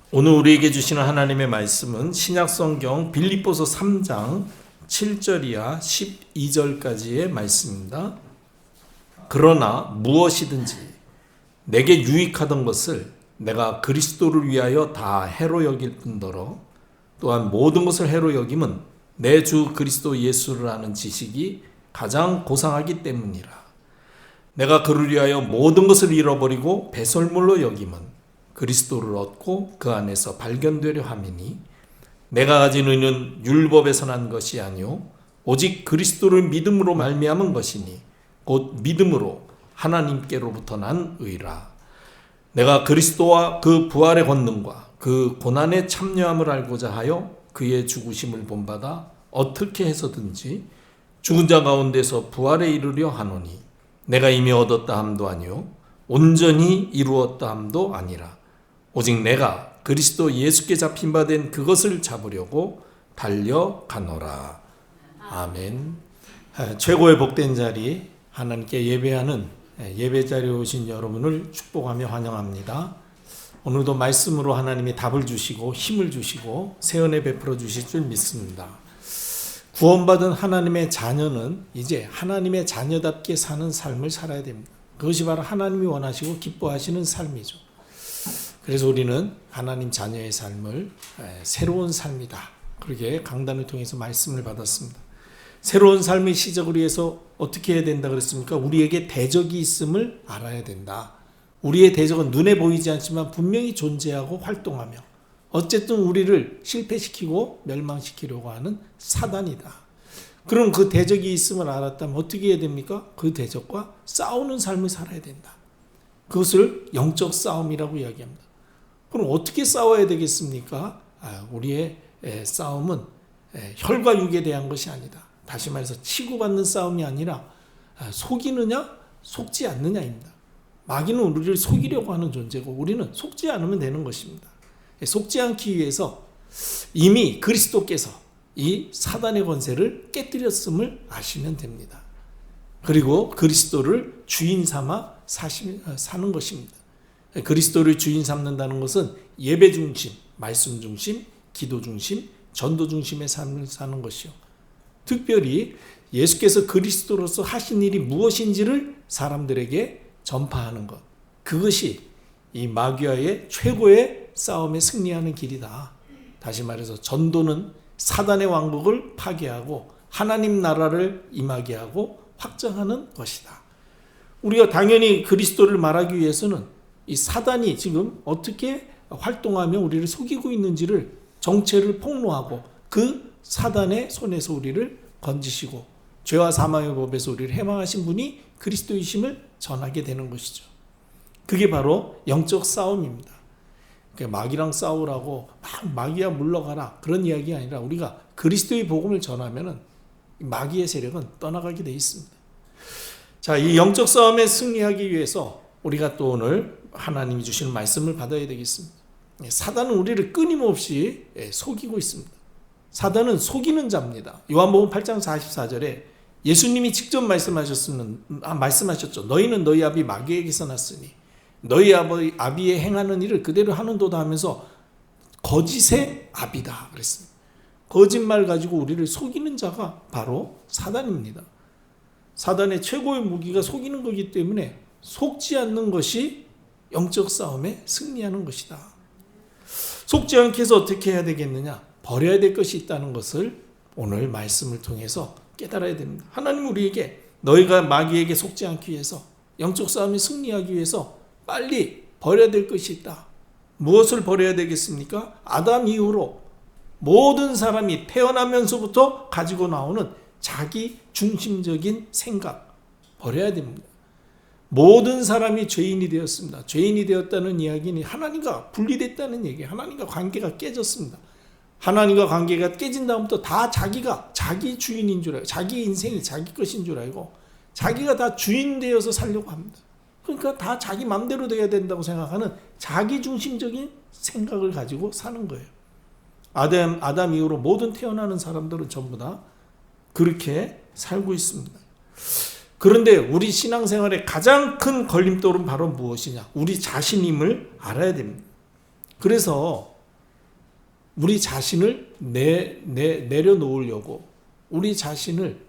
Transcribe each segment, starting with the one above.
오늘 우리에게 주시는 하나님의 말씀은 신약성경 빌립보서 3장 7절 이하 12절까지의 말씀입니다. 그러나 무엇이든지 내게 유익하던 것을 내가 그리스도를 위하여 다 해로 여길 뿐더러 또한 모든 것을 해로 여김은 내 주 그리스도 예수를 아는 지식이 가장 고상하기 때문이라. 내가 그를 위하여 모든 것을 잃어버리고 배설물로 여김은 그리스도를 얻고 그 안에서 발견되려 함이니 내가 가진 의는 율법에서 난 것이 아니요 오직 그리스도를 믿음으로 말미암은 것이니 곧 믿음으로 하나님께로부터 난 의라. 내가 그리스도와 그 부활의 권능과 그 고난에 참여함을 알고자 하여 그의 죽으심을 본받아 어떻게 해서든지 죽은 자 가운데서 부활에 이르려 하노니 내가 이미 얻었다 함도 아니요 온전히 이루었다 함도 아니라 오직 내가 그리스도 예수께 잡힌 바 된 그것을 잡으려고 달려가노라. 아멘. 최고의 복된 자리 하나님께 예배하는 예배 자리에 오신 여러분을 축복하며 환영합니다. 오늘도 말씀으로 하나님이 답을 주시고 힘을 주시고 새 은혜 베풀어 주실 줄 믿습니다. 구원받은 하나님의 자녀는 이제 하나님의 자녀답게 사는 삶을 살아야 됩니다. 그것이 바로 하나님이 원하시고 기뻐하시는 삶이죠. 그래서 우리는 하나님 자녀의 삶을 새로운 삶이다. 그렇게 강단을 통해서 말씀을 받았습니다. 새로운 삶의 시작을 위해서 어떻게 해야 된다 그랬습니까? 우리에게 대적이 있음을 알아야 된다. 우리의 대적은 눈에 보이지 않지만 분명히 존재하고 활동하며 어쨌든 우리를 실패시키고 멸망시키려고 하는 사단이다. 그럼 그 대적이 있음을 알았다면 어떻게 해야 됩니까? 그 대적과 싸우는 삶을 살아야 된다. 그것을 영적 싸움이라고 이야기합니다. 그럼 어떻게 싸워야 되겠습니까? 우리의 싸움은 혈과 육에 대한 것이 아니다. 다시 말해서 치고받는 싸움이 아니라 속이느냐 속지 않느냐입니다. 마귀는 우리를 속이려고 하는 존재고 우리는 속지 않으면 되는 것입니다. 속지 않기 위해서 이미 그리스도께서 이 사단의 권세를 깨뜨렸음을 아시면 됩니다. 그리고 그리스도를 주인 삼아 사는 것입니다. 그리스도를 주인 삼는다는 것은 예배 중심, 말씀 중심, 기도 중심, 전도 중심의 삶을 사는 것이요. 특별히 예수께서 그리스도로서 하신 일이 무엇인지를 사람들에게 전파하는 것. 그것이 이 마귀와의 최고의 싸움에 승리하는 길이다. 다시 말해서 전도는 사단의 왕국을 파괴하고 하나님 나라를 임하게 하고 확장하는 것이다. 우리가 당연히 그리스도를 말하기 위해서는 이 사단이 지금 어떻게 활동하며 우리를 속이고 있는지를 정체를 폭로하고 그 사단의 손에서 우리를 건지시고 죄와 사망의 법에서 우리를 해방하신 분이 그리스도이심을 전하게 되는 것이죠. 그게 바로 영적 싸움입니다. 마귀랑 싸우라고 막 마귀야 물러가라 그런 이야기가 아니라 우리가 그리스도의 복음을 전하면은 마귀의 세력은 떠나가게 돼 있습니다. 자, 이 영적 싸움에 승리하기 위해서 우리가 또 오늘 하나님이 주시는 말씀을 받아야 되겠습니다. 사단은 우리를 끊임없이 속이고 있습니다. 사단은 속이는 자입니다. 요한복음 8장 44절에 예수님이 직접 말씀하셨죠. 너희는 너희 아비 마귀에게서 났으니 너희 아비의 행하는 일을 그대로 하는도다 하면서 거짓의 아비다 그랬습니다. 거짓말 가지고 우리를 속이는 자가 바로 사단입니다. 사단의 최고의 무기가 속이는 거기 때문에 속지 않는 것이 영적 싸움에 승리하는 것이다. 속지 않게 해서 어떻게 해야 되겠느냐? 버려야 될 것이 있다는 것을 오늘 말씀을 통해서 깨달아야 됩니다. 하나님 우리에게 너희가 마귀에게 속지 않기 위해서 영적 싸움에 승리하기 위해서 빨리 버려야 될 것이 있다. 무엇을 버려야 되겠습니까? 아담 이후로 모든 사람이 태어나면서부터 가지고 나오는 자기 중심적인 생각 버려야 됩니다. 모든 사람이 죄인이 되었습니다. 죄인이 되었다는 이야기는 하나님과 분리됐다는 얘기예요. 하나님과 관계가 깨졌습니다. 하나님과 관계가 깨진 다음부터 다 자기가 자기 주인인 줄 알고 자기 인생이 자기 것인 줄 알고 자기가 다 주인 되어서 살려고 합니다. 그러니까 다 자기 맘대로 돼야 된다고 생각하는 자기 중심적인 생각을 가지고 사는 거예요. 아담 이후로 모든 태어나는 사람들은 전부 다 그렇게 살고 있습니다. 그런데 우리 신앙생활의 가장 큰 걸림돌은 바로 무엇이냐? 우리 자신임을 알아야 됩니다. 그래서 우리 자신을 내려놓으려고, 우리 자신을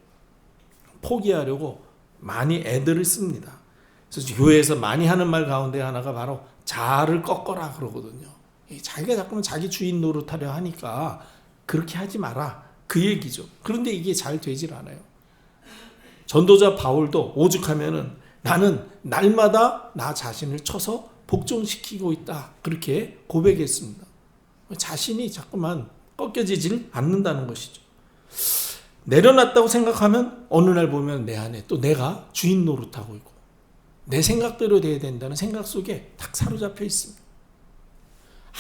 포기하려고 많이 애들을 씁니다. 그래서 교회에서 많이 하는 말 가운데 하나가 바로 자아를 꺾어라 그러거든요. 자기가 자꾸만 자기 주인 노릇하려 하니까 그렇게 하지 마라, 그 얘기죠. 그런데 이게 잘 되질 않아요. 전도자 바울도 오죽하면은 나는 날마다 나 자신을 쳐서 복종시키고 있다, 그렇게 고백했습니다. 자신이 자꾸만 꺾여지질 않는다는 것이죠. 내려놨다고 생각하면 어느 날 보면 내 안에 또 내가 주인 노릇하고 있고 내 생각대로 돼야 된다는 생각 속에 탁 사로잡혀 있습니다.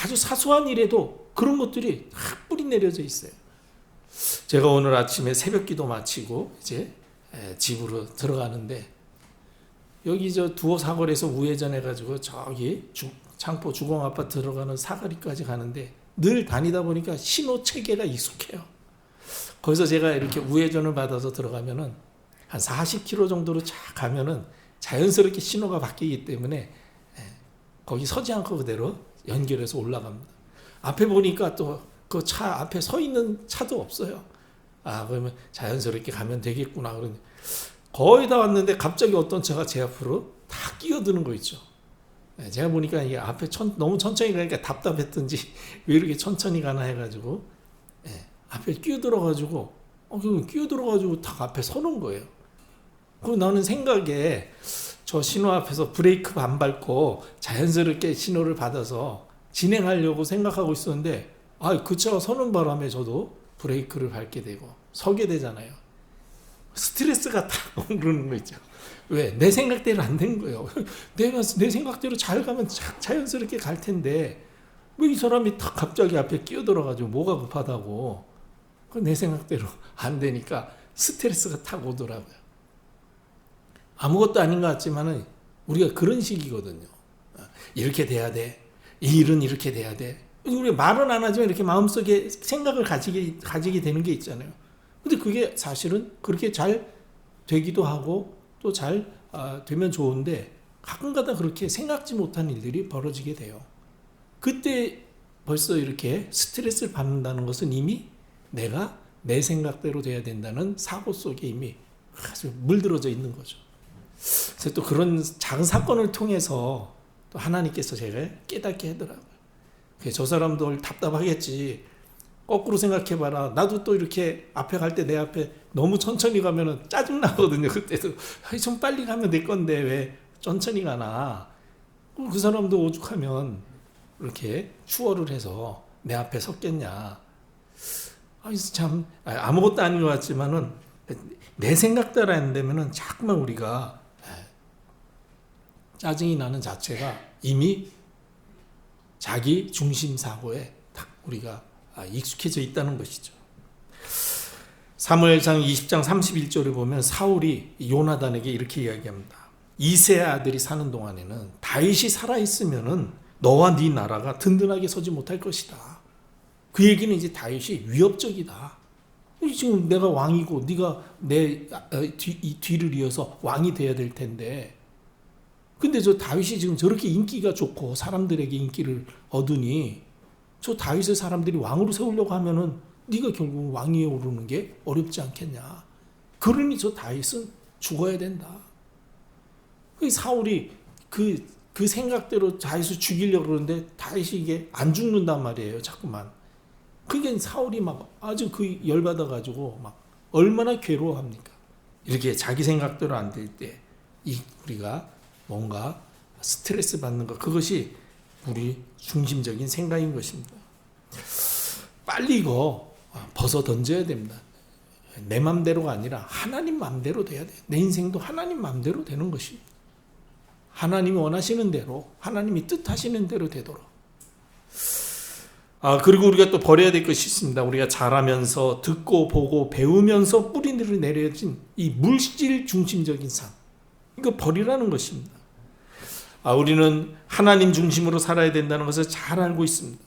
아주 사소한 일에도 그런 것들이 탁 뿌리 내려져 있어요. 제가 오늘 아침에 새벽 기도 마치고 이제 집으로 들어가는데, 여기 저 두호 사거리에서 우회전해가지고 저기 창포 주공 아파트 들어가는 사거리까지 가는데 늘 다니다 보니까 신호 체계가 익숙해요. 거기서 제가 이렇게 우회전을 받아서 들어가면은 한 40km 정도로 쫙 가면은 자연스럽게 신호가 바뀌기 때문에 거기 서지 않고 그대로 연결해서 올라갑니다. 앞에 보니까 또 그 차 앞에 서 있는 차도 없어요. 그러면 자연스럽게 가면 되겠구나. 그런데 거의 다 왔는데 갑자기 어떤 차가 제 앞으로 다 끼어드는 거 있죠. 제가 보니까 이게 앞에 너무 천천히 가니까 답답했던지 왜 이렇게 천천히 가나 해가지고 앞에 끼어들어가지고 끼어들어가지고 딱 앞에 서는 거예요. 그리고 나는 생각에 저 신호 앞에서 브레이크 안 밟고 자연스럽게 신호를 받아서 진행하려고 생각하고 있었는데 그 차가 서는 바람에 저도 브레이크를 밟게 되고 서게 되잖아요. 스트레스가 딱 오르는 거 있죠. 왜? 내 생각대로 안 된 거예요. 내가 내 생각대로 잘 가면 자연스럽게 갈 텐데 왜 이 사람이 딱 갑자기 앞에 끼어들어가지고 뭐가 급하다고. 내 생각대로 안 되니까 스트레스가 탁 오더라고요. 아무것도 아닌 것 같지만은 우리가 그런 식이거든요. 이렇게 돼야 돼. 이 일은 이렇게 돼야 돼. 우리 말은 안 하지만 이렇게 마음속에 생각을 가지게 되는 게 있잖아요. 근데 그게 사실은 그렇게 잘 되기도 하고 또 잘 되면 좋은데 가끔가다 그렇게 생각지 못한 일들이 벌어지게 돼요. 그때 벌써 이렇게 스트레스를 받는다는 것은 이미 내가 내 생각대로 돼야 된다는 사고 속에 이미 아주 물들어져 있는 거죠. 그래서 또 그런 작은 사건을 통해서 또 하나님께서 제가 깨닫게 하더라고요. 저 사람도 답답하겠지. 거꾸로 생각해봐라. 나도 또 이렇게 앞에 갈 때 내 앞에 너무 천천히 가면 짜증나거든요. 그때도 좀 빨리 가면 될 건데 왜 천천히 가나. 그 사람도 오죽하면 이렇게 추월을 해서 내 앞에 섰겠냐. 참 아무것도 아닌 것 같지만은 내 생각대로 안 되면은 자꾸만 우리가 짜증이 나는 자체가 이미 자기 중심 사고에 딱 우리가 익숙해져 있다는 것이죠. 사무엘상 20장 31절에 보면 사울이 요나단에게 이렇게 이야기합니다. 이세 아들이 사는 동안에는 다윗이 살아있으면은 너와 네 나라가 든든하게 서지 못할 것이다. 그 얘기는 이제 다윗이 위협적이다. 지금 내가 왕이고 네가 내 뒤를 이어서 왕이 돼야 될 텐데, 근데 저 다윗이 지금 저렇게 인기가 좋고 사람들에게 인기를 얻으니 저 다윗을 사람들이 왕으로 세우려고 하면은 네가 결국 왕위에 오르는 게 어렵지 않겠냐. 그러니 저 다윗은 죽어야 된다. 사울이 그 생각대로 다윗을 죽이려고 그러는데 다윗이 이게 안 죽는단 말이에요. 자꾸만. 그게 사울이 막 아주 열받아가지고 막 얼마나 괴로워합니까. 이렇게 자기 생각대로 안 될 때 우리가 뭔가 스트레스 받는 것, 그것이 우리 중심적인 생각인 것입니다. 빨리 이거 벗어 던져야 됩니다. 내 맘대로가 아니라 하나님 맘대로 돼야 돼. 내 인생도 하나님 맘대로 되는 것입니다. 하나님이 원하시는 대로, 하나님이 뜻하시는 대로 되도록. 그리고 우리가 또 버려야 될 것이 있습니다. 우리가 자라면서 듣고 보고 배우면서 뿌리를 내려진 이 물질 중심적인 삶, 이거 버리라는 것입니다. 우리는 하나님 중심으로 살아야 된다는 것을 잘 알고 있습니다.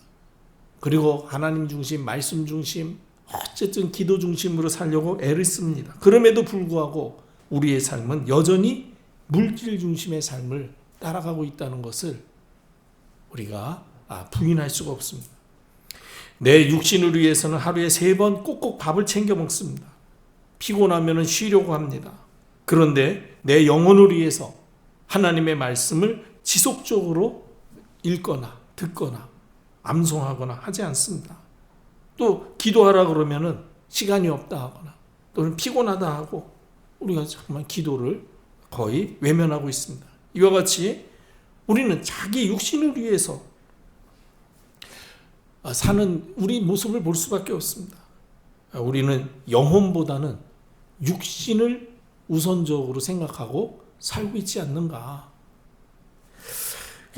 그리고 하나님 중심, 말씀 중심, 어쨌든 기도 중심으로 살려고 애를 씁니다. 그럼에도 불구하고 우리의 삶은 여전히 물질 중심의 삶을 따라가고 있다는 것을 우리가 부인할 수가 없습니다. 내 육신을 위해서는 하루에 3번 꼭꼭 밥을 챙겨 먹습니다. 피곤하면 쉬려고 합니다. 그런데 내 영혼을 위해서 하나님의 말씀을 지속적으로 읽거나 듣거나 암송하거나 하지 않습니다. 또 기도하라 그러면은 시간이 없다 하거나 또는 피곤하다 하고 우리가 정말 기도를 거의 외면하고 있습니다. 이와 같이 우리는 자기 육신을 위해서 사는 우리 모습을 볼 수밖에 없습니다. 우리는 영혼보다는 육신을 우선적으로 생각하고 살고 있지 않는가.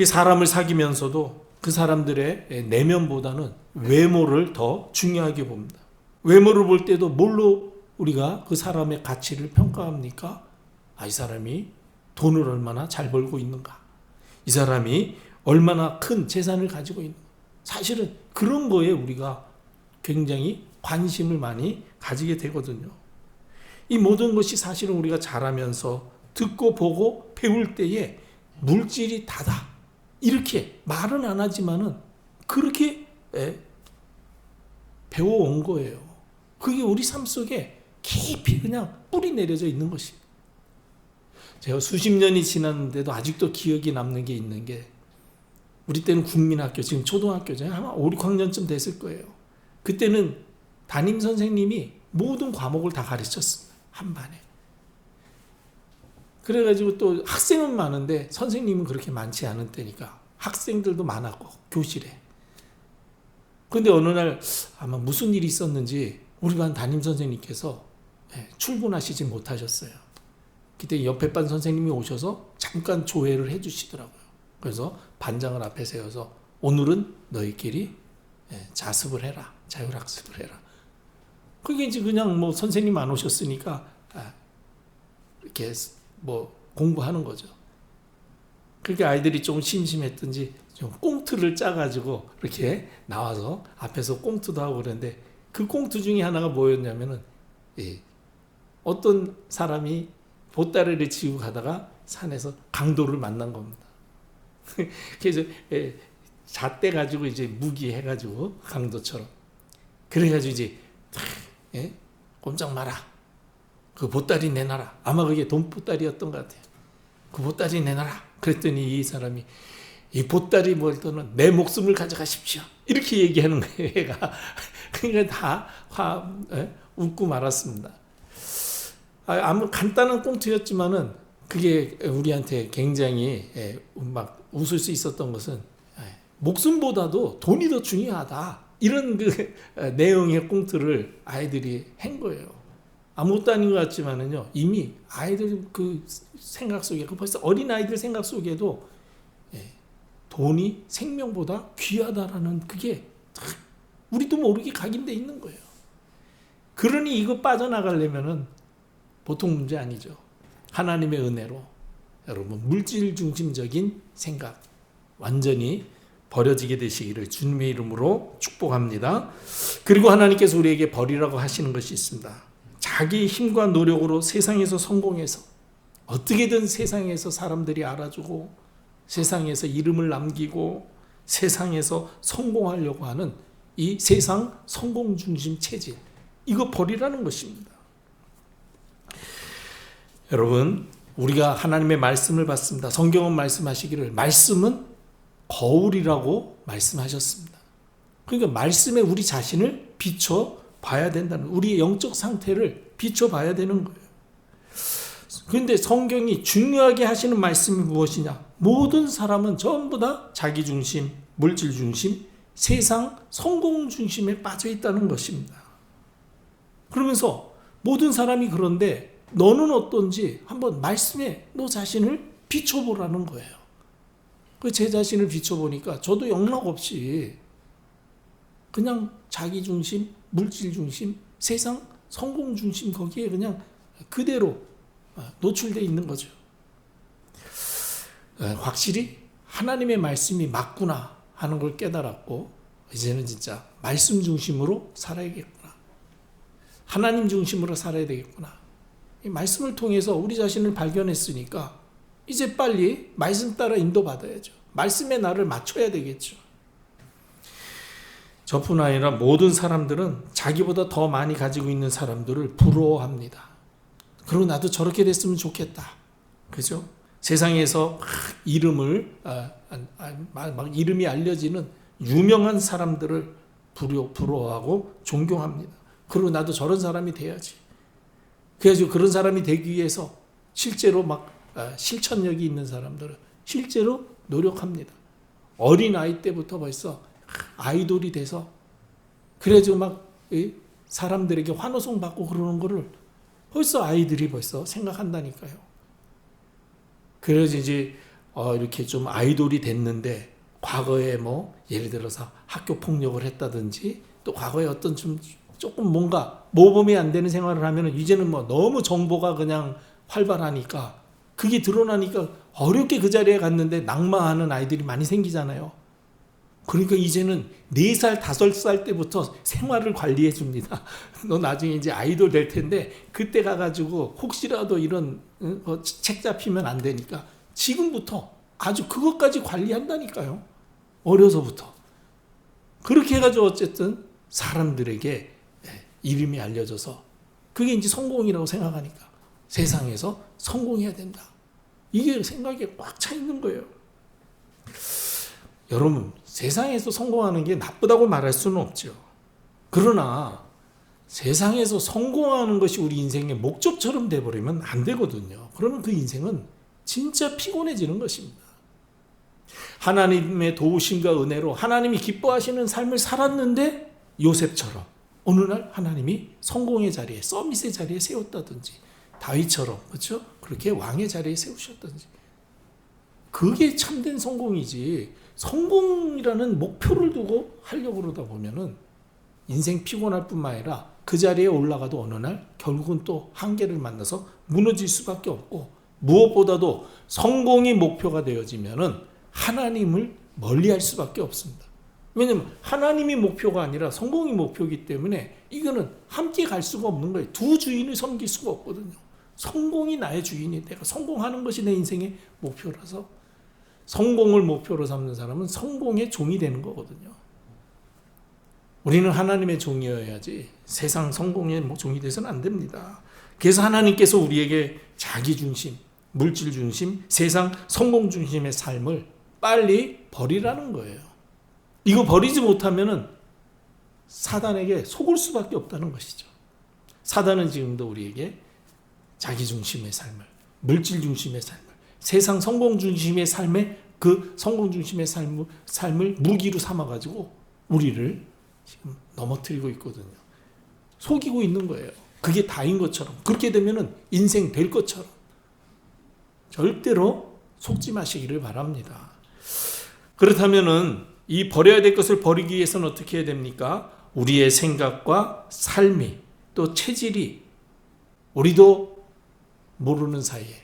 사람을 사귀면서도 그 사람들의 내면보다는 외모를 더 중요하게 봅니다. 외모를 볼 때도 뭘로 우리가 그 사람의 가치를 평가합니까? 이 사람이 돈을 얼마나 잘 벌고 있는가? 이 사람이 얼마나 큰 재산을 가지고 있는가? 사실은 그런 거에 우리가 굉장히 관심을 많이 가지게 되거든요. 이 모든 것이 사실은 우리가 자라면서 듣고 보고 배울 때에 물질이 다다. 이렇게 말은 안 하지만은 그렇게 배워온 거예요. 그게 우리 삶 속에 깊이 그냥 뿌리 내려져 있는 것입니다. 제가 수십 년이 지났는데도 아직도 기억이 남는 게 있는 게 우리 때는 국민학교, 지금 초등학교잖아요. 아마 5, 6학년쯤 됐을 거예요. 그때는 담임 선생님이 모든 과목을 다 가르쳤습니다. 한 반에. 그래가지고 또 학생은 많은데 선생님은 그렇게 많지 않은 때니까 학생들도 많았고 교실에. 그런데 어느 날 아마 무슨 일이 있었는지 우리 반 담임 선생님께서 출근하시지 못하셨어요. 그때 옆에 반 선생님이 오셔서 잠깐 조회를 해주시더라고요. 그래서 반장을 앞에 세워서 오늘은 너희끼리 자습을 해라. 자율학습을 해라. 그게 이제 그냥 뭐 선생님 안 오셨으니까 이렇게 뭐 공부하는 거죠. 그렇게 아이들이 좀 심심했던지 좀 꽁트를 짜가지고 이렇게 나와서 앞에서 꽁트도 하고 그랬는데 그 꽁트 중에 하나가 뭐였냐면은 어떤 사람이 보따리를 지고 가다가 산에서 강도를 만난 겁니다. 그래서 잣대 가지고 이제 무기 해가지고 강도처럼 그래가지고 이제 꼼짝 마라. 그 보따리 내놔라. 아마 그게 돈 보따리였던 것 같아요. 그 보따리 내놔라. 그랬더니 이 사람이 이 보따리 몰더는 내 목숨을 가져가십시오. 이렇게 얘기하는 거예요. 얘가. 그러니까 다 웃고 말았습니다. 아무 간단한 꽁트였지만은 그게 우리한테 굉장히 막 웃을 수 있었던 것은 목숨보다도 돈이 더 중요하다. 이런 그 내용의 꽁트를 아이들이 한 거예요. 아무것도 아닌 것 같지만은요, 이미 아이들 그 생각 속에, 벌써 어린 아이들 생각 속에도 돈이 생명보다 귀하다라는 그게 우리도 모르게 각인돼 있는 거예요. 그러니 이거 빠져나가려면은 보통 문제 아니죠. 하나님의 은혜로 여러분 물질 중심적인 생각 완전히 버려지게 되시기를 주님의 이름으로 축복합니다. 그리고 하나님께서 우리에게 버리라고 하시는 것이 있습니다. 자기 힘과 노력으로 세상에서 성공해서 어떻게든 세상에서 사람들이 알아주고 세상에서 이름을 남기고 세상에서 성공하려고 하는 이 세상 성공 중심 체질, 이거 버리라는 것입니다. 여러분, 우리가 하나님의 말씀을 받습니다. 성경은 말씀하시기를 말씀은 거울이라고 말씀하셨습니다. 그러니까 말씀에 우리 자신을 비춰봐야 된다는, 우리의 영적 상태를 비춰봐야 되는 거예요. 그런데 성경이 중요하게 하시는 말씀이 무엇이냐? 모든 사람은 전부 다 자기 중심, 물질 중심, 세상 성공 중심에 빠져 있다는 것입니다. 그러면서 모든 사람이 그런데 너는 어떤지 한번 말씀에 너 자신을 비춰보라는 거예요. 제 자신을 비춰보니까 저도 영락없이 그냥 자기 중심, 물질 중심, 세상 성공 중심 거기에 그냥 그대로 노출되어 있는 거죠. 확실히 하나님의 말씀이 맞구나 하는 걸 깨달았고 이제는 진짜 말씀 중심으로 살아야겠구나. 하나님 중심으로 살아야 되겠구나. 이 말씀을 통해서 우리 자신을 발견했으니까 이제 빨리 말씀 따라 인도받아야죠. 말씀에 나를 맞춰야 되겠죠. 저뿐 아니라 모든 사람들은 자기보다 더 많이 가지고 있는 사람들을 부러워합니다. 그리고 나도 저렇게 됐으면 좋겠다. 그죠? 세상에서 막 이름을 막 이름이 알려지는 유명한 사람들을 부러워하고 존경합니다. 그리고 나도 저런 사람이 돼야지. 그래가지고 그런 사람이 되기 위해서 실제로 막 실천력이 있는 사람들은 실제로 노력합니다. 어린 아이 때부터 벌써 아이돌이 돼서 그래가지고 막 사람들에게 환호성 받고 그러는 거를 벌써 아이들이 벌써 생각한다니까요. 그래서 이제 이렇게 좀 아이돌이 됐는데 과거에 뭐 예를 들어서 학교 폭력을 했다든지 또 과거에 어떤 좀 조금 뭔가 모범이 안 되는 생활을 하면은 이제는 뭐 너무 정보가 그냥 활발하니까 그게 드러나니까 어렵게 그 자리에 갔는데 낙마하는 아이들이 많이 생기잖아요. 그러니까 이제는 4살, 5살 때부터 생활을 관리해 줍니다. 너 나중에 이제 아이돌 될 텐데 그때 가가지고 혹시라도 이런 책 잡히면 안 되니까 지금부터 아주 그것까지 관리한다니까요. 어려서부터. 그렇게 해가지고 어쨌든 사람들에게 이름이 알려져서 그게 이제 성공이라고 생각하니까 세상에서 성공해야 된다. 이게 생각이 꽉 차 있는 거예요. 여러분, 세상에서 성공하는 게 나쁘다고 말할 수는 없죠. 그러나 세상에서 성공하는 것이 우리 인생의 목적처럼 돼버리면 안 되거든요. 그러면 그 인생은 진짜 피곤해지는 것입니다. 하나님의 도우심과 은혜로 하나님이 기뻐하시는 삶을 살았는데 요셉처럼 어느 날 하나님이 성공의 자리에, 서밋의 자리에 세웠다든지 다윗처럼 그렇죠? 그렇게 왕의 자리에 세우셨다든지 그게 참된 성공이지. 성공이라는 목표를 두고 하려고 그러다 보면은 인생 피곤할 뿐만 아니라 그 자리에 올라가도 어느 날 결국은 또 한계를 만나서 무너질 수밖에 없고 무엇보다도 성공이 목표가 되어지면은 하나님을 멀리할 수밖에 없습니다. 왜냐하면 하나님이 목표가 아니라 성공이 목표이기 때문에 이거는 함께 갈 수가 없는 거예요. 두 주인을 섬길 수가 없거든요. 성공이 나의 주인이 내가 성공하는 것이 내 인생의 목표라서 성공을 목표로 삼는 사람은 성공의 종이 되는 거거든요. 우리는 하나님의 종이어야지 세상 성공의 종이 돼서는 안 됩니다. 그래서 하나님께서 우리에게 자기 중심, 물질 중심, 세상 성공 중심의 삶을 빨리 버리라는 거예요. 이거 버리지 못하면은 사단에게 속을 수밖에 없다는 것이죠. 사단은 지금도 우리에게 자기 중심의 삶을, 물질 중심의 삶을, 세상 성공 중심의 삶에 그 성공 중심의 삶을 무기로 삼아가지고 우리를 지금 넘어뜨리고 있거든요. 속이고 있는 거예요. 그게 다인 것처럼. 그렇게 되면은 인생 될 것처럼. 절대로 속지 마시기를 바랍니다. 그렇다면은 이 버려야 될 것을 버리기 위해서는 어떻게 해야 됩니까? 우리의 생각과 삶이 또 체질이 우리도 모르는 사이에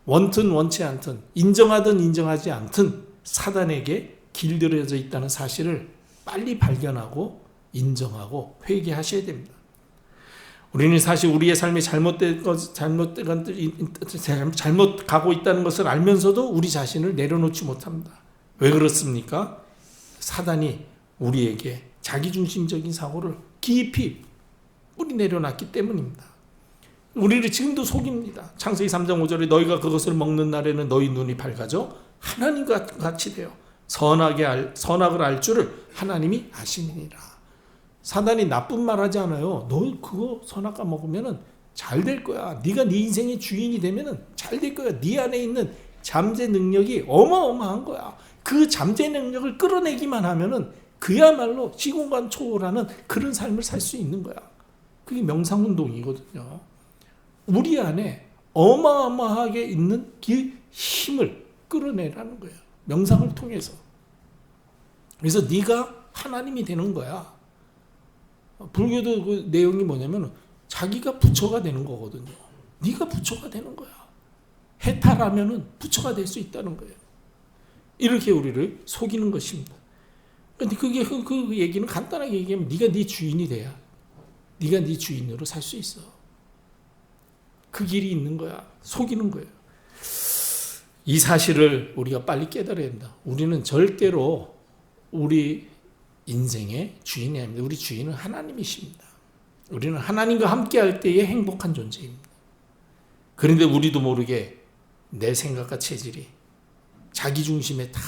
원튼 원치 않든 인정하든 인정하지 않든 사단에게 길들여져 있다는 사실을 빨리 발견하고 인정하고 회개하셔야 됩니다. 우리는 사실 우리의 삶이 잘못 가고 있다는 것을 알면서도 우리 자신을 내려놓지 못합니다. 왜 그렇습니까? 사단이 우리에게 자기중심적인 사고를 깊이 뿌리 내려놨기 때문입니다. 우리를 지금도 속입니다. 창세기 3장 5절에 너희가 그것을 먹는 날에는 너희 눈이 밝아져 하나님과 같이 되어 선악을 알 줄을 하나님이 아시니라. 사단이 나쁜 말 하지 않아요. 너 그거 선악과 먹으면 잘 될 거야. 네가 네 인생의 주인이 되면 잘 될 거야. 네 안에 있는 잠재 능력이 어마어마한 거야. 그 잠재 능력을 끌어내기만 하면은 그야말로 시공간 초월하는 그런 삶을 살 수 있는 거야. 그게 명상운동이거든요. 우리 안에 어마어마하게 있는 그 힘을 끌어내라는 거예요. 명상을 통해서. 그래서 네가 하나님이 되는 거야. 불교도 그 내용이 뭐냐면 자기가 부처가 되는 거거든요. 네가 부처가 되는 거야. 해탈하면은 부처가 될 수 있다는 거예요. 이렇게 우리를 속이는 것입니다. 근데 그게 그 얘기는 간단하게 얘기하면 네가 네 주인이 돼야 네가 네 주인으로 살 수 있어. 그 길이 있는 거야. 속이는 거예요. 이 사실을 우리가 빨리 깨달아야 된다. 우리는 절대로 우리 인생의 주인이 아닙니다. 우리 주인은 하나님이십니다. 우리는 하나님과 함께 할 때의 행복한 존재입니다. 그런데 우리도 모르게 내 생각과 체질이 자기 중심에 딱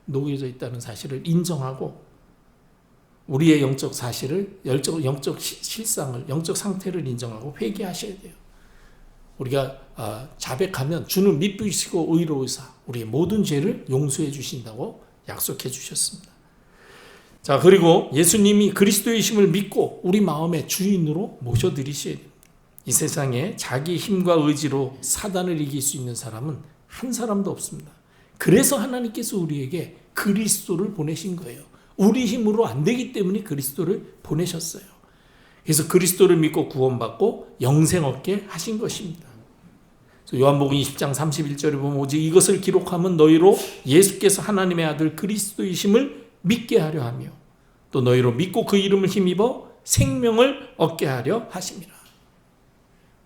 놓여져 있다는 사실을 인정하고 우리의 영적 사실을, 영적 실상을, 영적 상태를 인정하고 회개하셔야 돼요. 우리가 자백하면 주는 미쁘시고 의로우사 우리의 모든 죄를 용서해 주신다고 약속해 주셨습니다. 자, 그리고 예수님이 그리스도이심을 믿고 우리 마음의 주인으로 모셔드리셔야 됩니다. 이 세상에 자기 힘과 의지로 사단을 이길 수 있는 사람은 한 사람도 없습니다. 그래서 하나님께서 우리에게 그리스도를 보내신 거예요. 우리 힘으로 안 되기 때문에 그리스도를 보내셨어요. 그래서 그리스도를 믿고 구원받고 영생 얻게 하신 것입니다. 요한복음 20장 31절에 보면 오직 이것을 기록하면 너희로 예수께서 하나님의 아들 그리스도이심을 믿게 하려 하며 또 너희로 믿고 그 이름을 힘입어 생명을 얻게 하려 하심이라.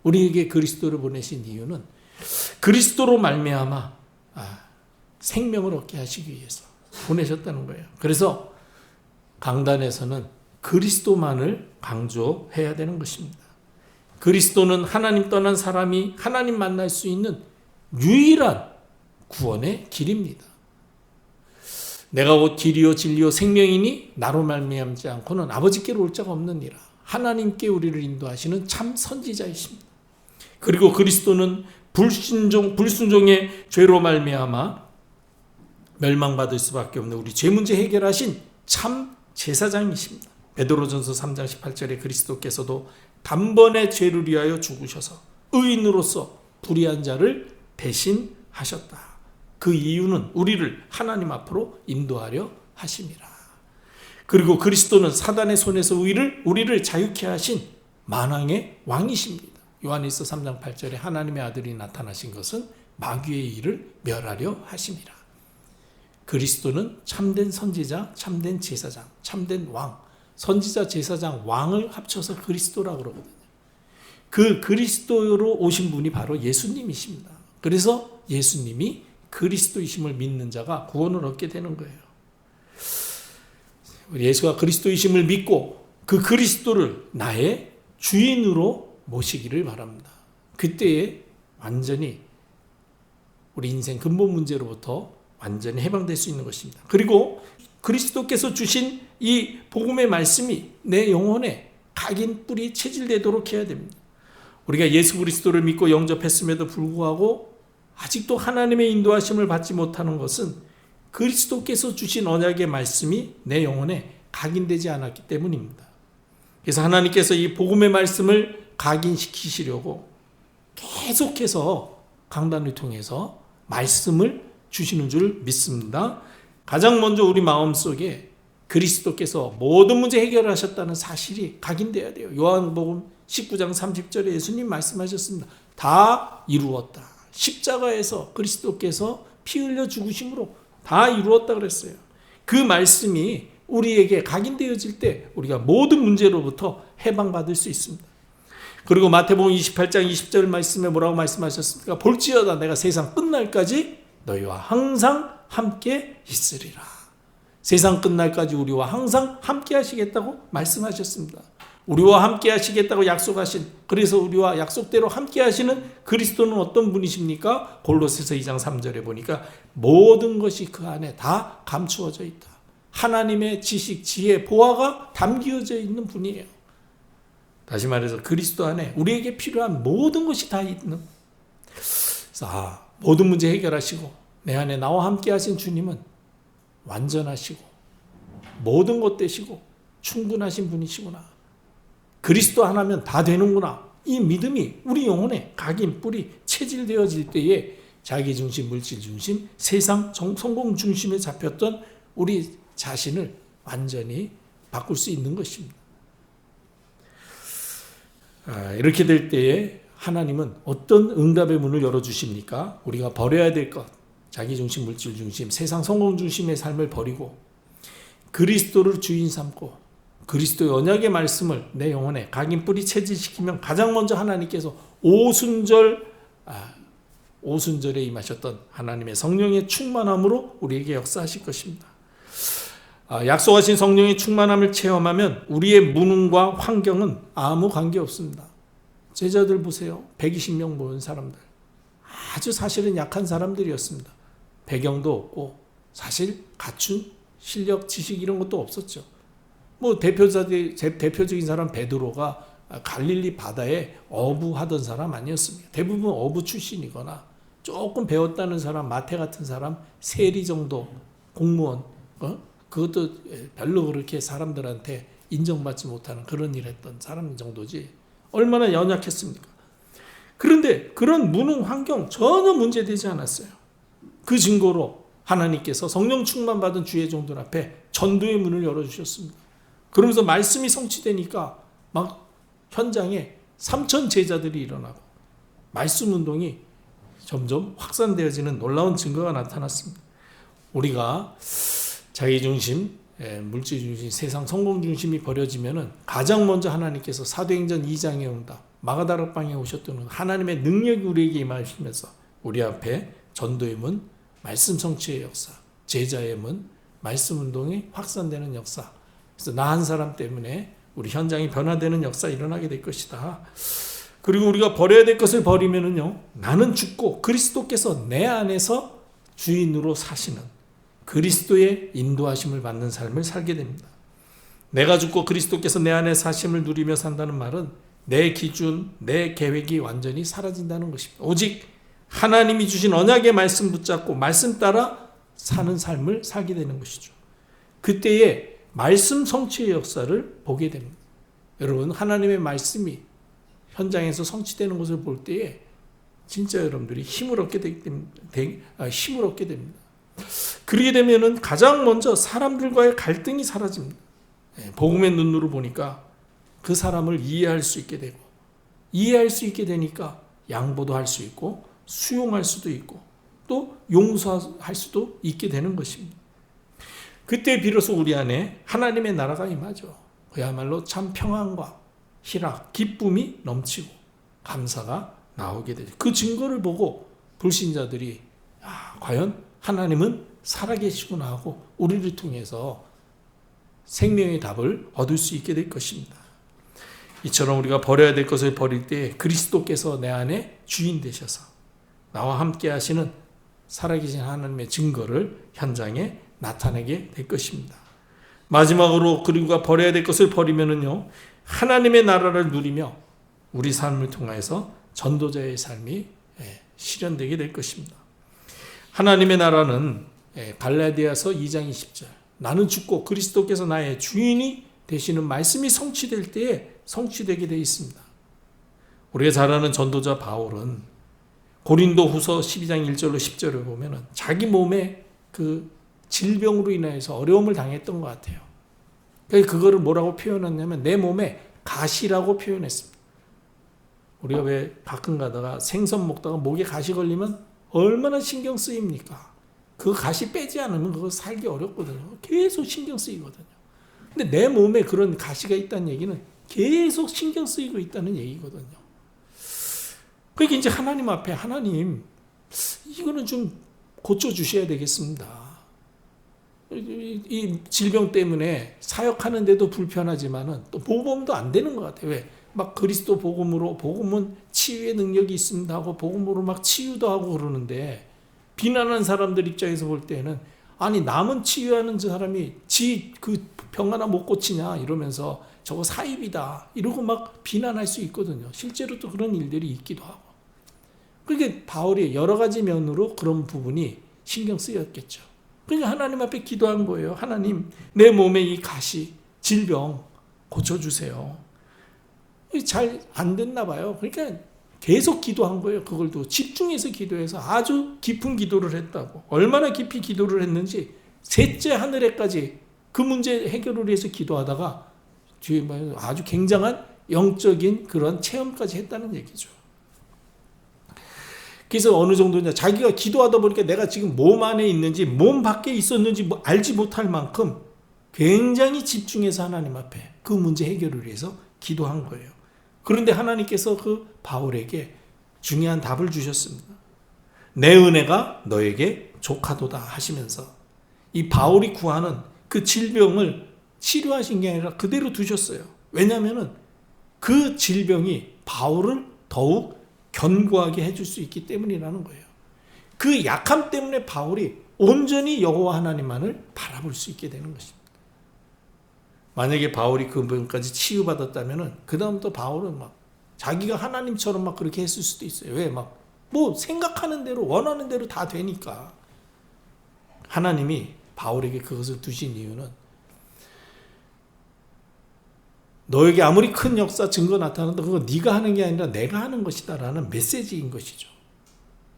우리에게 그리스도를 보내신 이유는 그리스도로 말미암아 생명을 얻게 하시기 위해서 보내셨다는 거예요. 그래서 강단에서는 그리스도만을 강조해야 되는 것입니다. 그리스도는 하나님 떠난 사람이 하나님 만날 수 있는 유일한 구원의 길입니다. 내가 곧 길이요 진리요 생명이니 나로 말미암지 않고는 아버지께로 올 자가 없느니라. 하나님께 우리를 인도하시는 참 선지자이십니다. 그리고 그리스도는 불순종의 죄로 말미암아 멸망받을 수밖에 없는 우리 죄 문제 해결하신 참 제사장이십니다. 베드로전서 3장 18절에 그리스도께서도 단번에 죄를 위하여 죽으셔서 의인으로서 불의한 자를 대신하셨다. 그 이유는 우리를 하나님 앞으로 인도하려 하심이라. 그리고 그리스도는 사단의 손에서 우리를 자유케 하신 만왕의 왕이십니다. 요한일서 3장 8절에 하나님의 아들이 나타나신 것은 마귀의 일을 멸하려 하심이라. 그리스도는 참된 선지자, 참된 제사장, 참된 왕, 선지자, 제사장, 왕을 합쳐서 그리스도라고 그러거든요. 그 그리스도로 오신 분이 바로 예수님이십니다. 그래서 예수님이 그리스도이심을 믿는 자가 구원을 얻게 되는 거예요. 예수가 그리스도이심을 믿고 그 그리스도를 나의 주인으로 모시기를 바랍니다. 그때에 완전히 우리 인생 근본 문제로부터 완전히 해방될 수 있는 것입니다. 그리고 그리스도께서 주신 이 복음의 말씀이 내 영혼에 각인 뿌리 체질되도록 해야 됩니다. 우리가 예수 그리스도를 믿고 영접했음에도 불구하고 아직도 하나님의 인도하심을 받지 못하는 것은 그리스도께서 주신 언약의 말씀이 내 영혼에 각인되지 않았기 때문입니다. 그래서 하나님께서 이 복음의 말씀을 각인시키시려고 계속해서 강단을 통해서 말씀을 주시는 줄 믿습니다. 가장 먼저 우리 마음속에 그리스도께서 모든 문제 해결하셨다는 사실이 각인돼야 돼요. 요한복음 19장 30절에 예수님 말씀하셨습니다. 다 이루었다. 십자가에서 그리스도께서 피 흘려 죽으심으로 다 이루었다 그랬어요. 그 말씀이 우리에게 각인되어질 때 우리가 모든 문제로부터 해방받을 수 있습니다. 그리고 마태복음 28장 20절 말씀에 뭐라고 말씀하셨습니까? 볼지어다 내가 세상 끝날까지 너희와 항상 함께 있으리라. 세상 끝날까지 우리와 항상 함께 하시겠다고 말씀하셨습니다. 우리와 함께 하시겠다고 약속하신, 그래서 우리와 약속대로 함께 하시는 그리스도는 어떤 분이십니까? 골로새서 2장 3절에 보니까 모든 것이 그 안에 다 감추어져 있다. 하나님의 지식, 지혜, 보화가 담겨져 있는 분이에요. 다시 말해서 그리스도 안에 우리에게 필요한 모든 것이 다 있는. 그래서 모든 문제 해결하시고 내 안에 나와 함께 하신 주님은 완전하시고 모든 것 되시고 충분하신 분이시구나. 그리스도 하나면 다 되는구나. 이 믿음이 우리 영혼에 각인, 뿌리, 체질되어질 때에 자기중심, 물질중심, 세상, 성공 중심에 잡혔던 우리 자신을 완전히 바꿀 수 있는 것입니다. 이렇게 될 때에 하나님은 어떤 응답의 문을 열어주십니까? 우리가 버려야 될 것, 자기중심, 물질중심, 세상 성공중심의 삶을 버리고 그리스도를 주인 삼고 그리스도의 언약의 말씀을 내 영혼에 각인 뿌리 체질시키면 가장 먼저 하나님께서 오순절에 임하셨던 하나님의 성령의 충만함으로 우리에게 역사하실 것입니다. 약속하신 성령의 충만함을 체험하면 우리의 무능과 환경은 아무 관계 없습니다. 제자들 보세요. 120명 모은 사람들. 아주 사실은 약한 사람들이었습니다. 배경도 없고 사실 갖춘 실력, 지식 이런 것도 없었죠. 뭐 대표적인 사람 베드로가 갈릴리 바다에 어부하던 사람 아니었습니까? 대부분 어부 출신이거나 조금 배웠다는 사람, 마태 같은 사람, 세리 정도 공무원, 그것도 별로 그렇게 사람들한테 인정받지 못하는 그런 일 했던 사람 정도지 얼마나 연약했습니까? 그런데 그런 무능 환경 전혀 문제되지 않았어요. 그 증거로 하나님께서 성령 충만 받은 주의 종들 앞에 전도의 문을 열어주셨습니다. 그러면서 말씀이 성취되니까 막 현장에 3천 제자들이 일어나고 말씀 운동이 점점 확산되어지는 놀라운 증거가 나타났습니다. 우리가 자기중심, 물질중심, 세상 성공중심이 버려지면은 가장 먼저 하나님께서 사도행전 2장에 온다. 마가다락방에 오셨던 하나님의 능력이 우리에게 임하시면서 우리 앞에 전도의 문, 말씀 성취의 역사, 제자의 문, 말씀 운동이 확산되는 역사. 그래서 나 한 사람 때문에 우리 현장이 변화되는 역사 일어나게 될 것이다. 그리고 우리가 버려야 될 것을 버리면은요, 나는 죽고 그리스도께서 내 안에서 주인으로 사시는 그리스도의 인도하심을 받는 삶을 살게 됩니다. 내가 죽고 그리스도께서 내 안에 사심을 누리며 산다는 말은 내 기준, 내 계획이 완전히 사라진다는 것입니다. 오직 하나님이 주신 언약의 말씀 붙잡고 말씀 따라 사는 삶을 살게 되는 것이죠. 그때에 말씀 성취의 역사를 보게 됩니다. 여러분, 하나님의 말씀이 현장에서 성취되는 것을 볼 때에 진짜 여러분들이 힘을 얻게 됩니다. 그러게 되면은 가장 먼저 사람들과의 갈등이 사라집니다. 복음의 눈으로 보니까 그 사람을 이해할 수 있게 되고, 이해할 수 있게 되니까 양보도 할 수 있고 수용할 수도 있고 또 용서할 수도 있게 되는 것입니다. 그때 비로소 우리 안에 하나님의 나라가 임하죠. 그야말로 참 평안과 희락, 기쁨이 넘치고 감사가 나오게 되죠. 그 증거를 보고 불신자들이 과연 하나님은 살아계시구나 하고 우리를 통해서 생명의 답을 얻을 수 있게 될 것입니다. 이처럼 우리가 버려야 될 것을 버릴 때 그리스도께서 내 안에 주인 되셔서 나와 함께 하시는 살아계신 하나님의 증거를 현장에 나타내게 될 것입니다. 마지막으로 우리가 버려야 될 것을 버리면은요, 하나님의 나라를 누리며 우리 삶을 통해서 전도자의 삶이 실현되게 될 것입니다. 하나님의 나라는 갈라디아서 2장 20절 나는 죽고 그리스도께서 나의 주인이 되시는 말씀이 성취될 때에 성취되게 되어 있습니다. 우리가 잘 아는 전도자 바울은 고린도 후서 12장 1절로 10절을 보면은 자기 몸에 그 질병으로 인해서 어려움을 당했던 것 같아요. 그거를 뭐라고 표현했냐면 내 몸에 가시라고 표현했습니다. 우리가 왜 가끔 가다가 생선 먹다가 목에 가시 걸리면 얼마나 신경 쓰입니까? 그 가시 빼지 않으면 그거 살기 어렵거든요. 계속 신경 쓰이거든요. 근데 내 몸에 그런 가시가 있다는 얘기는 계속 신경 쓰이고 있다는 얘기거든요. 그러니까 이제 하나님 앞에 하나님 이거는 좀 고쳐주셔야 되겠습니다. 이 질병 때문에 사역하는데도 불편하지만은 또 복음도 안 되는 것 같아요. 왜? 막 그리스도 복음으로 복음은 치유의 능력이 있습니다 하고 복음으로 막 치유도 하고 그러는데 비난하는 사람들 입장에서 볼 때는 아니 남은 치유하는 사람이 지 그 병 하나 못 고치냐 이러면서 저거 사입이다 이러고 막 비난할 수 있거든요. 실제로 또 그런 일들이 있기도 하고. 그러니까 바울이 여러 가지 면으로 그런 부분이 신경 쓰였겠죠. 그러니까 하나님 앞에 기도한 거예요. 하나님 내 몸에 이 가시 질병 고쳐주세요. 잘 안 됐나 봐요. 그러니까 계속 기도한 거예요. 그걸 또 집중해서 기도해서 아주 깊은 기도를 했다고. 얼마나 깊이 기도를 했는지 셋째 하늘에까지 그 문제 해결을 위해서 기도하다가 뒤에 아주 굉장한 영적인 그런 체험까지 했다는 얘기죠. 그래서 어느 정도냐 자기가 기도하다 보니까 내가 지금 몸 안에 있는지 몸 밖에 있었는지 알지 못할 만큼 굉장히 집중해서 하나님 앞에 그 문제 해결을 위해서 기도한 거예요. 그런데 하나님께서 그 바울에게 중요한 답을 주셨습니다. 내 은혜가 너에게 족하도다 하시면서 이 바울이 구하는 그 질병을 치료하신 게 아니라 그대로 두셨어요. 왜냐하면 그 질병이 바울을 더욱 견고하게 해줄 수 있기 때문이라는 거예요. 그 약함 때문에 바울이 온전히 여호와 하나님만을 바라볼 수 있게 되는 것입니다. 만약에 바울이 그 부분까지 치유받았다면 그 다음부터 바울은 막 자기가 하나님처럼 막 그렇게 했을 수도 있어요. 왜? 막 뭐 생각하는 대로 원하는 대로 다 되니까. 하나님이 바울에게 그것을 두신 이유는 너에게 아무리 큰 역사 증거 나타나도 그거 네가 하는 게 아니라 내가 하는 것이다 라는 메시지인 것이죠.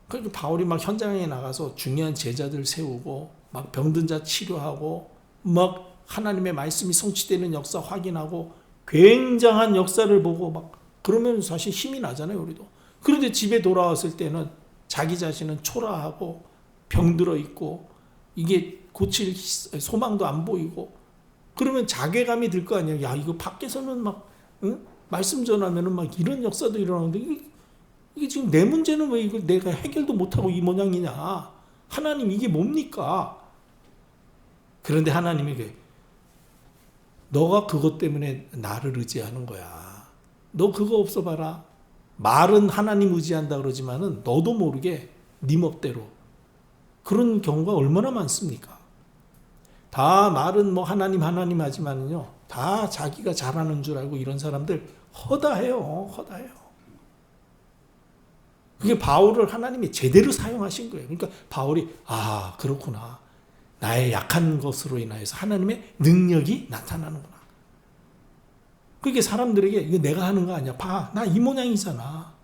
그러니까 바울이 막 현장에 나가서 중요한 제자들 세우고 막 병든 자 치료하고 막 하나님의 말씀이 성취되는 역사 확인하고 굉장한 역사를 보고 막 그러면 사실 힘이 나잖아요, 우리도. 그런데 집에 돌아왔을 때는 자기 자신은 초라하고 병들어 있고 이게 고칠 소망도 안 보이고 그러면 자괴감이 들 거 아니에요. 야, 이거 밖에서는 막 말씀 전하면은 막 이런 역사도 일어나는데 이게 지금 내 문제는 왜 이걸 내가 해결도 못하고 이 모양이냐. 하나님 이게 뭡니까? 그런데 하나님이 너가 그것 때문에 나를 의지하는 거야. 너 그거 없어 봐라. 말은 하나님 의지한다 그러지만은 너도 모르게 네 멋대로 그런 경우가 얼마나 많습니까? 다 말은 뭐 하나님 하지만은요 다 자기가 잘하는 줄 알고 이런 사람들 허다해요. 그게 바울을 하나님이 제대로 사용하신 거예요. 그러니까 바울이 그렇구나. 나의 약한 것으로 인하여서 하나님의 능력이 나타나는구나. 그게 사람들에게 이거 내가 하는 거 아니야. 봐, 나 이 모양이잖아.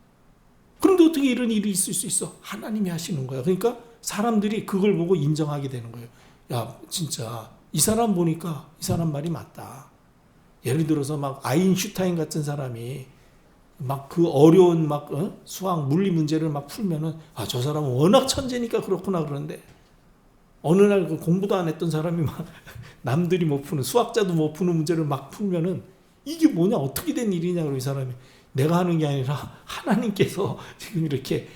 그런데 어떻게 이런 일이 있을 수 있어? 하나님이 하시는 거야. 그러니까 사람들이 그걸 보고 인정하게 되는 거예요. 야, 진짜 이 사람 보니까 이 사람 말이 맞다. 예를 들어서 막 아인슈타인 같은 사람이 막 그 어려운 수학 물리 문제를 막 풀면은 저 사람은 워낙 천재니까 그렇구나 그러는데 어느 날 그 공부도 안 했던 사람이 막 남들이 못 푸는 수학자도 못 푸는 문제를 막 풀면은 이게 뭐냐 어떻게 된 일이냐 그러고 이 사람이 내가 하는 게 아니라 하나님께서 지금 이렇게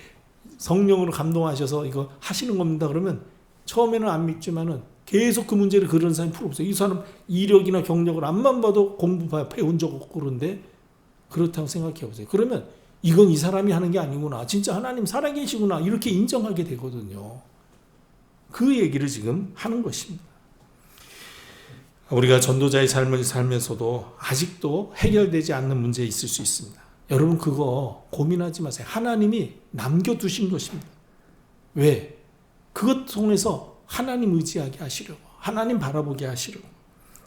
성령으로 감동하셔서 이거 하시는 겁니다. 그러면 처음에는 안 믿지만은 계속 그 문제를 그런 사람이 풀어보세요. 이 사람 이력이나 경력을 앞만 봐도 공부 배운 적 없고 그런데 그렇다고 생각해 보세요. 그러면 이건 이 사람이 하는 게 아니구나. 진짜 하나님 살아계시구나. 이렇게 인정하게 되거든요. 그 얘기를 지금 하는 것입니다. 우리가 전도자의 삶을 살면서도 아직도 해결되지 않는 문제 있을 수 있습니다. 여러분 그거 고민하지 마세요. 하나님이 남겨두신 것입니다. 왜? 그것 통해서 하나님 의지하게 하시려고. 하나님 바라보게 하시려고.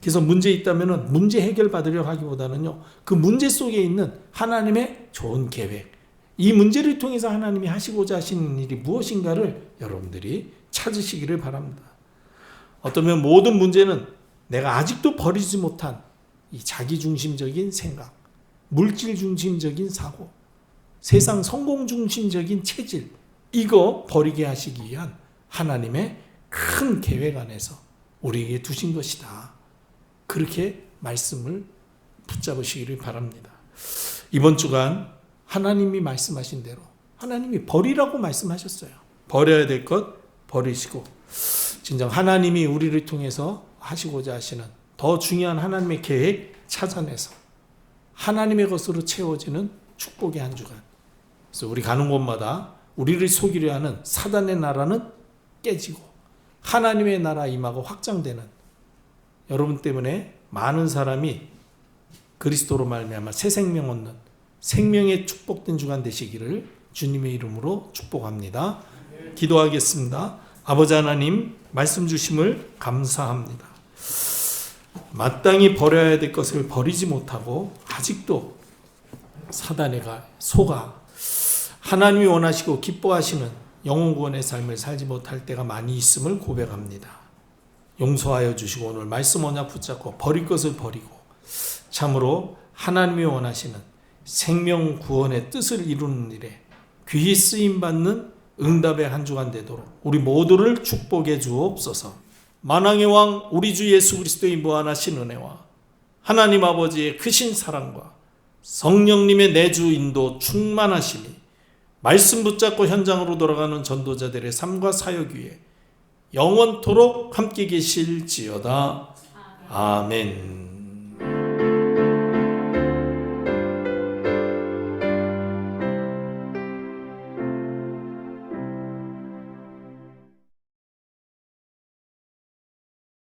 그래서 문제 있다면 문제 해결 받으려고 하기보다는요. 그 문제 속에 있는 하나님의 좋은 계획. 이 문제를 통해서 하나님이 하시고자 하시는 일이 무엇인가를 여러분들이 찾으시기를 바랍니다. 어쩌면 모든 문제는 내가 아직도 버리지 못한 이 자기중심적인 생각, 물질중심적인 사고, 세상 성공중심적인 체질, 이거 버리게 하시기 위한 하나님의 큰 계획 안에서 우리에게 두신 것이다. 그렇게 말씀을 붙잡으시기를 바랍니다. 이번 주간 하나님이 말씀하신 대로 하나님이 버리라고 말씀하셨어요. 버려야 될 것 버리시고 진정 하나님이 우리를 통해서 하시고자 하시는 더 중요한 하나님의 계획 찾아내서 하나님의 것으로 채워지는 축복의 한 주간. 그래서 우리 가는 곳마다 우리를 속이려 하는 사단의 나라는 깨지고 하나님의 나라 임하고 확장되는 여러분 때문에 많은 사람이 그리스도로 말미암아 새 생명 얻는 생명의 축복된 주간 되시기를 주님의 이름으로 축복합니다. 기도하겠습니다. 아버지 하나님 말씀 주심을 감사합니다. 마땅히 버려야 될 것을 버리지 못하고 아직도 사단에 속아 하나님이 원하시고 기뻐하시는 영혼 구원의 삶을 살지 못할 때가 많이 있음을 고백합니다. 용서하여 주시고 오늘 말씀 언약 붙잡고 버릴 것을 버리고 참으로 하나님이 원하시는 생명 구원의 뜻을 이루는 일에 귀히 쓰임받는 응답의 한 주간 되도록 우리 모두를 축복해 주옵소서. 만왕의 왕 우리 주 예수 그리스도의 무한하신 은혜와 하나님 아버지의 크신 사랑과 성령님의 내주 인도 충만하심이 말씀 붙잡고 현장으로 돌아가는 전도자들의 삶과 사역 위에 영원토록 함께 계실지어다. 아멘.